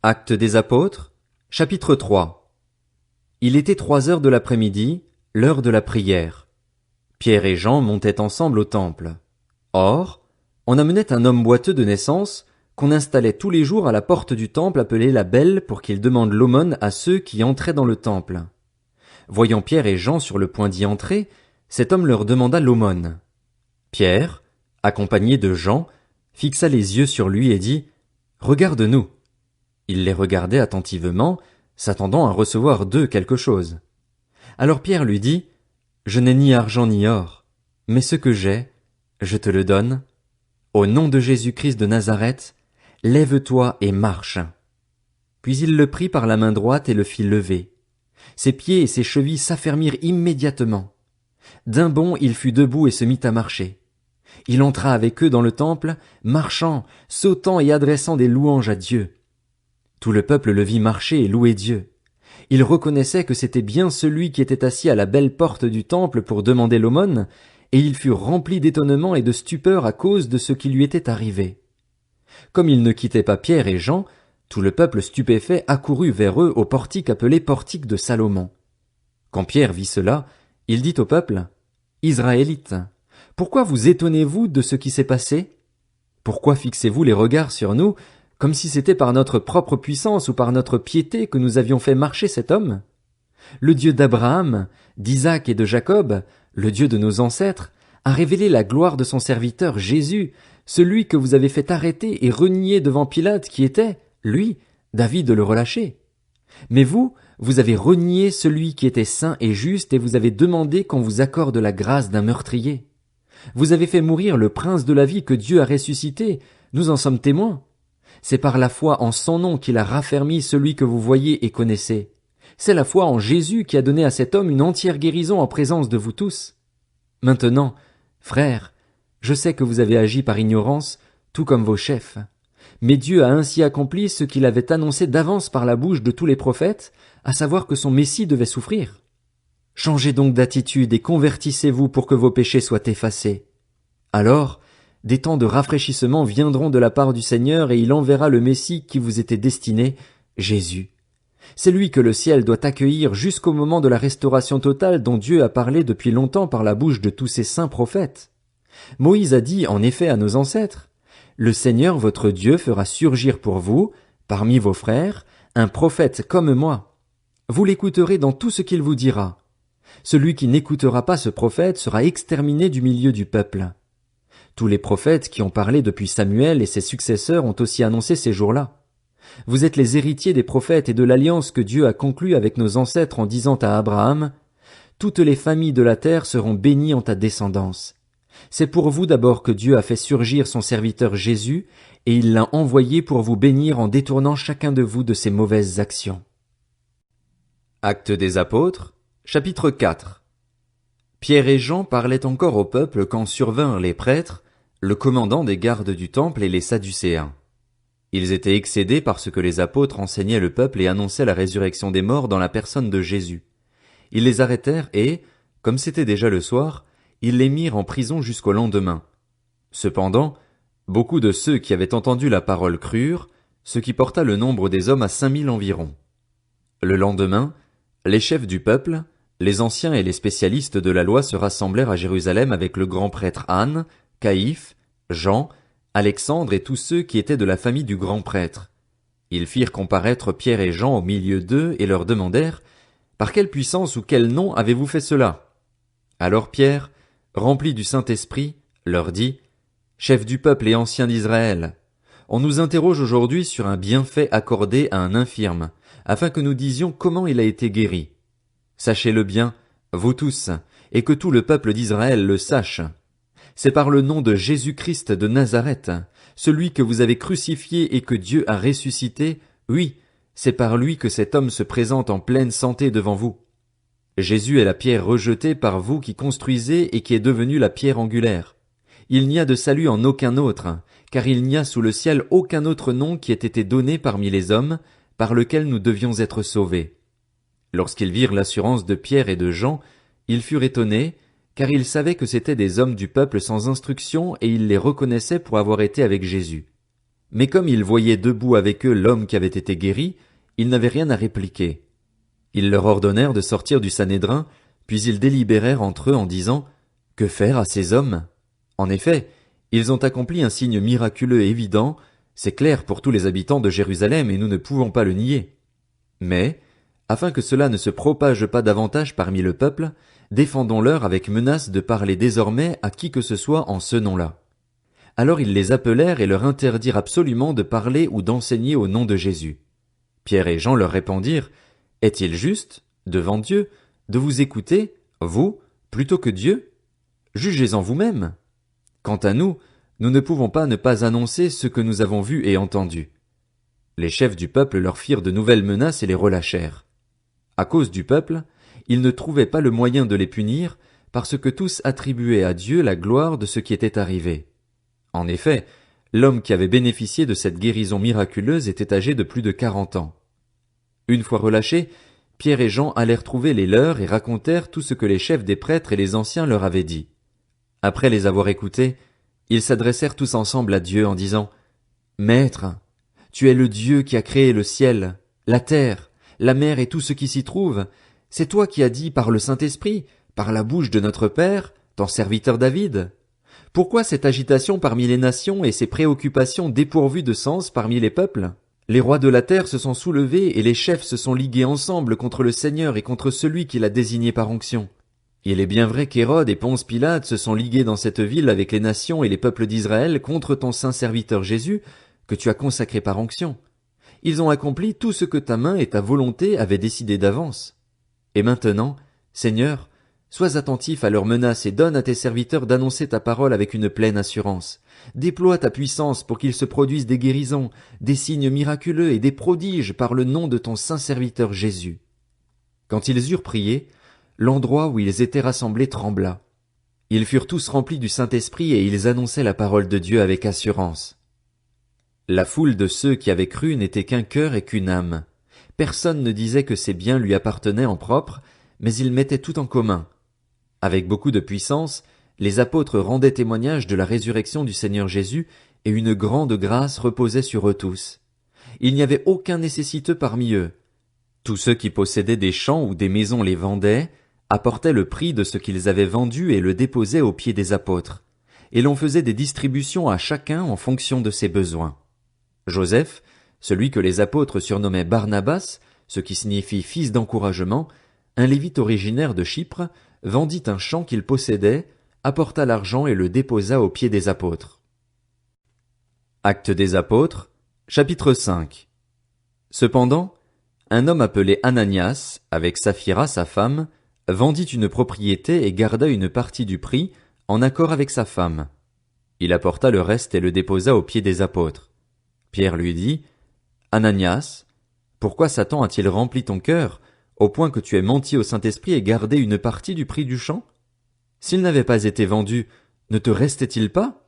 Actes des apôtres, chapitre 3. Il était 3 heures de l'après-midi, l'heure de la prière. Pierre et Jean montaient ensemble au temple. Or, on amenait un homme boiteux de naissance, qu'on installait tous les jours à la porte du temple appelée la Belle pour qu'il demande l'aumône à ceux qui entraient dans le temple. Voyant Pierre et Jean sur le point d'y entrer, cet homme leur demanda l'aumône. Pierre, accompagné de Jean, fixa les yeux sur lui et dit « Regarde-nous ». Il les regardait attentivement, s'attendant à recevoir d'eux quelque chose. Alors Pierre lui dit « Je n'ai ni argent ni or, mais ce que j'ai, je te le donne. Au nom de Jésus-Christ de Nazareth, lève-toi et marche. » Puis il le prit par la main droite et le fit lever. Ses pieds et ses chevilles s'affermirent immédiatement. D'un bond il fut debout et se mit à marcher. Il entra avec eux dans le temple, marchant, sautant et adressant des louanges à Dieu. Tout le peuple le vit marcher et louer Dieu. Il reconnaissait que c'était bien celui qui était assis à la belle porte du temple pour demander l'aumône, et il fut rempli d'étonnement et de stupeur à cause de ce qui lui était arrivé. Comme il ne quittait pas Pierre et Jean, tout le peuple stupéfait accourut vers eux au portique appelé portique de Salomon. Quand Pierre vit cela, il dit au peuple, « Israélites, pourquoi vous étonnez-vous de ce qui s'est passé? Pourquoi fixez-vous les regards sur nous, comme si c'était par notre propre puissance ou par notre piété que nous avions fait marcher cet homme? Le Dieu d'Abraham, d'Isaac et de Jacob, le Dieu de nos ancêtres, a révélé la gloire de son serviteur Jésus, celui que vous avez fait arrêter et renier devant Pilate qui était, lui, d'avis de le relâcher. Mais vous avez renié celui qui était saint et juste et vous avez demandé qu'on vous accorde la grâce d'un meurtrier. Vous avez fait mourir le prince de la vie que Dieu a ressuscité, nous en sommes témoins. C'est par la foi en son nom qu'il a raffermi celui que vous voyez et connaissez. C'est la foi en Jésus qui a donné à cet homme une entière guérison en présence de vous tous. Maintenant, frères, je sais que vous avez agi par ignorance, tout comme vos chefs. Mais Dieu a ainsi accompli ce qu'il avait annoncé d'avance par la bouche de tous les prophètes, à savoir que son Messie devait souffrir. Changez donc d'attitude et convertissez-vous pour que vos péchés soient effacés. Alors, des temps de rafraîchissement viendront de la part du Seigneur et il enverra le Messie qui vous était destiné, Jésus. C'est lui que le ciel doit accueillir jusqu'au moment de la restauration totale dont Dieu a parlé depuis longtemps par la bouche de tous ses saints prophètes. Moïse a dit en effet à nos ancêtres, « Le Seigneur votre Dieu fera surgir pour vous, parmi vos frères, un prophète comme moi. Vous l'écouterez dans tout ce qu'il vous dira. Celui qui n'écoutera pas ce prophète sera exterminé du milieu du peuple. » Tous les prophètes qui ont parlé depuis Samuel et ses successeurs ont aussi annoncé ces jours-là. Vous êtes les héritiers des prophètes et de l'alliance que Dieu a conclue avec nos ancêtres en disant à Abraham, « Toutes les familles de la terre seront bénies en ta descendance. » C'est pour vous d'abord que Dieu a fait surgir son serviteur Jésus, et il l'a envoyé pour vous bénir en détournant chacun de vous de ses mauvaises actions. Actes des apôtres, chapitre 4. Pierre et Jean parlaient encore au peuple quand survinrent les prêtres, le commandant des gardes du temple et les Sadducéens. Ils étaient excédés par ce que les apôtres enseignaient le peuple et annonçaient la résurrection des morts dans la personne de Jésus. Ils les arrêtèrent et, comme c'était déjà le soir, ils les mirent en prison jusqu'au lendemain. Cependant, beaucoup de ceux qui avaient entendu la parole crurent, ce qui porta le nombre des hommes à 5000 environ. Le lendemain, les chefs du peuple, les anciens et les spécialistes de la loi se rassemblèrent à Jérusalem avec le grand prêtre Anne, Caïphe, Jean, Alexandre et tous ceux qui étaient de la famille du grand prêtre. Ils firent comparaître Pierre et Jean au milieu d'eux et leur demandèrent « Par quelle puissance ou quel nom avez-vous fait cela ?» Alors Pierre, rempli du Saint-Esprit, leur dit « Chefs du peuple et anciens d'Israël, on nous interroge aujourd'hui sur un bienfait accordé à un infirme, afin que nous disions comment il a été guéri. Sachez-le bien, vous tous, et que tout le peuple d'Israël le sache. C'est par le nom de Jésus-Christ de Nazareth, celui que vous avez crucifié et que Dieu a ressuscité, oui, c'est par lui que cet homme se présente en pleine santé devant vous. Jésus est la pierre rejetée par vous qui construisez et qui est devenue la pierre angulaire. Il n'y a de salut en aucun autre, car il n'y a sous le ciel aucun autre nom qui ait été donné parmi les hommes, par lequel nous devions être sauvés. » Lorsqu'ils virent l'assurance de Pierre et de Jean, ils furent étonnés, car ils savaient que c'étaient des hommes du peuple sans instruction et ils les reconnaissaient pour avoir été avec Jésus. Mais comme ils voyaient debout avec eux l'homme qui avait été guéri, ils n'avaient rien à répliquer. Ils leur ordonnèrent de sortir du Sanhédrin, puis ils délibérèrent entre eux en disant, « Que faire à ces hommes? En effet, ils ont accompli un signe miraculeux et évident, c'est clair pour tous les habitants de Jérusalem et nous ne pouvons pas le nier. Mais, afin que cela ne se propage pas davantage parmi le peuple, défendons-leur avec menace de parler désormais à qui que ce soit en ce nom-là. » Alors ils les appelèrent et leur interdirent absolument de parler ou d'enseigner au nom de Jésus. Pierre et Jean leur répondirent, « Est-il juste, devant Dieu, de vous écouter, vous, plutôt que Dieu? Jugez-en vous-même. Quant à nous, nous ne pouvons pas ne pas annoncer ce que nous avons vu et entendu. » Les chefs du peuple leur firent de nouvelles menaces et les relâchèrent. À cause du peuple, ils ne trouvaient pas le moyen de les punir, parce que tous attribuaient à Dieu la gloire de ce qui était arrivé. En effet, l'homme qui avait bénéficié de cette guérison miraculeuse était âgé de plus de 40 ans. Une fois relâchés, Pierre et Jean allèrent trouver les leurs et racontèrent tout ce que les chefs des prêtres et les anciens leur avaient dit. Après les avoir écoutés, ils s'adressèrent tous ensemble à Dieu en disant, « Maître, tu es le Dieu qui a créé le ciel, la terre, la mer et tout ce qui s'y trouve. C'est toi qui as dit par le Saint-Esprit, par la bouche de notre Père, ton serviteur David. Pourquoi cette agitation parmi les nations et ces préoccupations dépourvues de sens parmi les peuples? Les rois de la terre se sont soulevés et les chefs se sont ligués ensemble contre le Seigneur et contre celui qui l'a désigné par onction. Il est bien vrai qu'Hérode et Ponce Pilate se sont ligués dans cette ville avec les nations et les peuples d'Israël contre ton saint serviteur Jésus, que tu as consacré par onction. Ils ont accompli tout ce que ta main et ta volonté avaient décidé d'avance. Et maintenant, Seigneur, sois attentif à leurs menaces et donne à tes serviteurs d'annoncer ta parole avec une pleine assurance. Déploie ta puissance pour qu'il se produise des guérisons, des signes miraculeux et des prodiges par le nom de ton saint serviteur Jésus. » Quand ils eurent prié, l'endroit où ils étaient rassemblés trembla. Ils furent tous remplis du Saint-Esprit et ils annonçaient la parole de Dieu avec assurance. La foule de ceux qui avaient cru n'était qu'un cœur et qu'une âme. Personne ne disait que ses biens lui appartenaient en propre, mais ils mettaient tout en commun. Avec beaucoup de puissance, les apôtres rendaient témoignage de la résurrection du Seigneur Jésus, et une grande grâce reposait sur eux tous. Il n'y avait aucun nécessiteux parmi eux. Tous ceux qui possédaient des champs ou des maisons les vendaient, apportaient le prix de ce qu'ils avaient vendu et le déposaient aux pieds des apôtres. Et l'on faisait des distributions à chacun en fonction de ses besoins. Joseph, celui que les apôtres surnommaient Barnabas, ce qui signifie fils d'encouragement, un lévite originaire de Chypre, vendit un champ qu'il possédait, apporta l'argent et le déposa aux pieds des apôtres. Actes des apôtres, chapitre 5. Cependant, un homme appelé Ananias, avec Saphira sa femme, vendit une propriété et garda une partie du prix, en accord avec sa femme. Il apporta le reste et le déposa aux pieds des apôtres. Pierre lui dit, « Ananias, pourquoi Satan a-t-il rempli ton cœur, au point que tu aies menti au Saint-Esprit et gardé une partie du prix du champ? S'il n'avait pas été vendu, ne te restait-il pas?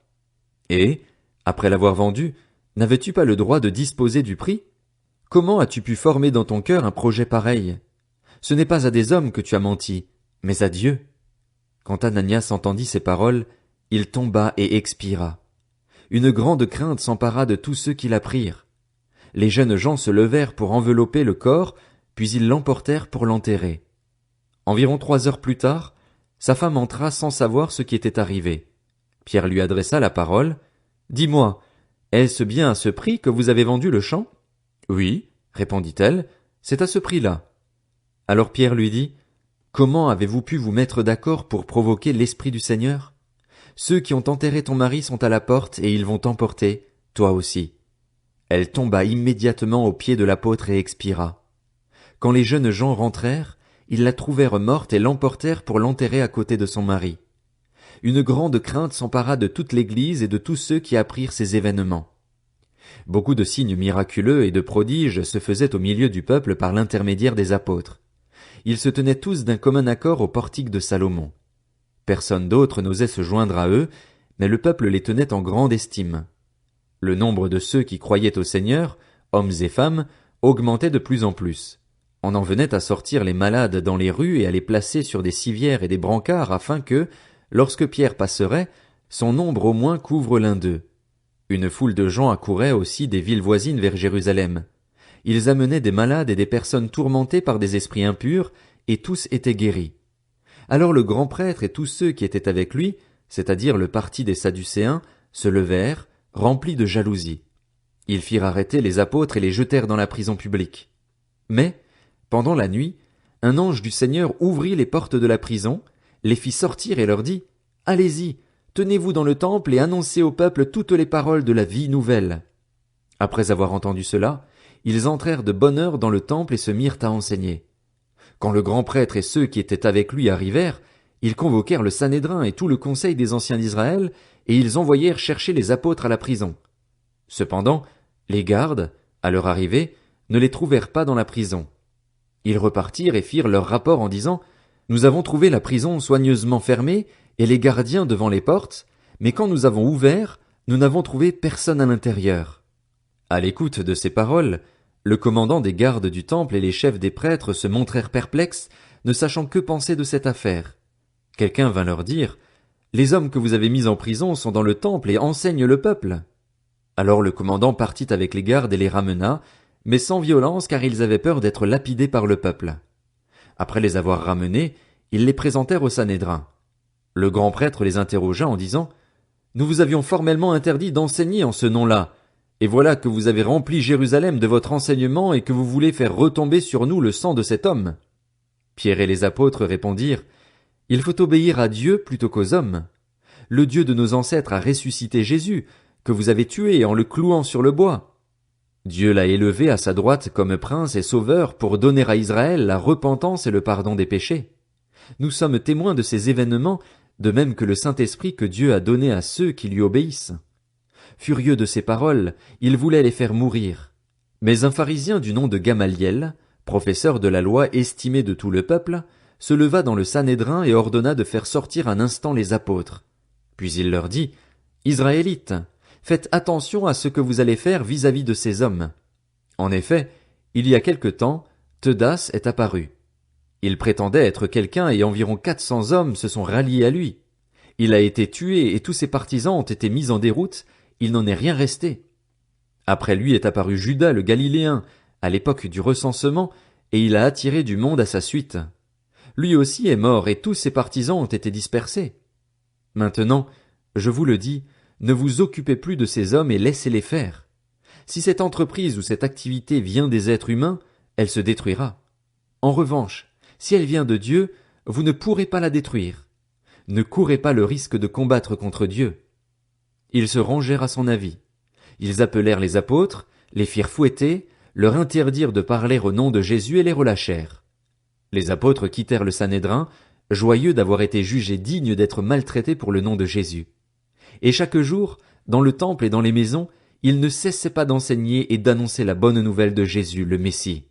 Et, après l'avoir vendu, n'avais-tu pas le droit de disposer du prix? Comment as-tu pu former dans ton cœur un projet pareil? Ce n'est pas à des hommes que tu as menti, mais à Dieu. » Quand Ananias entendit ces paroles, il tomba et expira. Une grande crainte s'empara de tous ceux qui l'apprirent. Les jeunes gens se levèrent pour envelopper le corps, puis ils l'emportèrent pour l'enterrer. Environ 3 heures plus tard, sa femme entra sans savoir ce qui était arrivé. Pierre lui adressa la parole. « Dis-moi, est-ce bien à ce prix que vous avez vendu le champ? »« Oui, répondit-elle, c'est à ce prix-là. » Alors Pierre lui dit, « Comment avez-vous pu vous mettre d'accord pour provoquer l'Esprit du Seigneur? Ceux qui ont enterré ton mari sont à la porte et ils vont t'emporter, toi aussi. » Elle tomba immédiatement aux pieds de l'apôtre et expira. Quand les jeunes gens rentrèrent, ils la trouvèrent morte et l'emportèrent pour l'enterrer à côté de son mari. Une grande crainte s'empara de toute l'Église et de tous ceux qui apprirent ces événements. Beaucoup de signes miraculeux et de prodiges se faisaient au milieu du peuple par l'intermédiaire des apôtres. Ils se tenaient tous d'un commun accord au portique de Salomon. Personne d'autre n'osait se joindre à eux, mais le peuple les tenait en grande estime. Le nombre de ceux qui croyaient au Seigneur, hommes et femmes, augmentait de plus en plus. On en venait à sortir les malades dans les rues et à les placer sur des civières et des brancards afin que, lorsque Pierre passerait, son ombre au moins couvre l'un d'eux. Une foule de gens accourait aussi des villes voisines vers Jérusalem. Ils amenaient des malades et des personnes tourmentées par des esprits impurs, et tous étaient guéris. Alors le grand prêtre et tous ceux qui étaient avec lui, c'est-à-dire le parti des Sadducéens, se levèrent, remplis de jalousie. Ils firent arrêter les apôtres et les jetèrent dans la prison publique. Mais, pendant la nuit, un ange du Seigneur ouvrit les portes de la prison, les fit sortir et leur dit, « Allez-y, tenez-vous dans le temple et annoncez au peuple toutes les paroles de la vie nouvelle. » Après avoir entendu cela, ils entrèrent de bonne heure dans le temple et se mirent à enseigner. Quand le grand prêtre et ceux qui étaient avec lui arrivèrent, ils convoquèrent le Sanhédrin et tout le conseil des anciens d'Israël, et ils envoyèrent chercher les apôtres à la prison. Cependant, les gardes, à leur arrivée, ne les trouvèrent pas dans la prison. Ils repartirent et firent leur rapport en disant, « Nous avons trouvé la prison soigneusement fermée et les gardiens devant les portes, mais quand nous avons ouvert, nous n'avons trouvé personne à l'intérieur. » À l'écoute de ces paroles, le commandant des gardes du temple et les chefs des prêtres se montrèrent perplexes, ne sachant que penser de cette affaire. Quelqu'un vint leur dire, « Les hommes que vous avez mis en prison sont dans le temple et enseignent le peuple. » Alors le commandant partit avec les gardes et les ramena, mais sans violence car ils avaient peur d'être lapidés par le peuple. Après les avoir ramenés, ils les présentèrent au Sanhédrin. Le grand prêtre les interrogea en disant, « Nous vous avions formellement interdit d'enseigner en ce nom-là, et voilà que vous avez rempli Jérusalem de votre enseignement et que vous voulez faire retomber sur nous le sang de cet homme. » Pierre et les apôtres répondirent, « Il faut obéir à Dieu plutôt qu'aux hommes. Le Dieu de nos ancêtres a ressuscité Jésus, que vous avez tué en le clouant sur le bois. Dieu l'a élevé à sa droite comme prince et sauveur pour donner à Israël la repentance et le pardon des péchés. Nous sommes témoins de ces événements, de même que le Saint-Esprit que Dieu a donné à ceux qui lui obéissent. » Furieux de ces paroles, il voulait les faire mourir. Mais un pharisien du nom de Gamaliel, professeur de la loi estimé de tout le peuple, se leva dans le Sanhédrin et ordonna de faire sortir un instant les apôtres. Puis il leur dit, « Israélites, faites attention à ce que vous allez faire vis-à-vis de ces hommes. En effet, il y a quelque temps, Teudas est apparu. Il prétendait être quelqu'un et environ 400 hommes se sont ralliés à lui. Il a été tué et tous ses partisans ont été mis en déroute, il n'en est rien resté. Après lui est apparu Judas le Galiléen, à l'époque du recensement, et il a attiré du monde à sa suite. Lui aussi est mort et tous ses partisans ont été dispersés. Maintenant, je vous le dis, ne vous occupez plus de ces hommes et laissez-les faire. Si cette entreprise ou cette activité vient des êtres humains, elle se détruira. En revanche, si elle vient de Dieu, vous ne pourrez pas la détruire. Ne courez pas le risque de combattre contre Dieu. » Ils se rangèrent à son avis. Ils appelèrent les apôtres, les firent fouetter, leur interdirent de parler au nom de Jésus et les relâchèrent. Les apôtres quittèrent le Sanhédrin, joyeux d'avoir été jugés dignes d'être maltraités pour le nom de Jésus. Et chaque jour, dans le temple et dans les maisons, ils ne cessaient pas d'enseigner et d'annoncer la bonne nouvelle de Jésus, le Messie.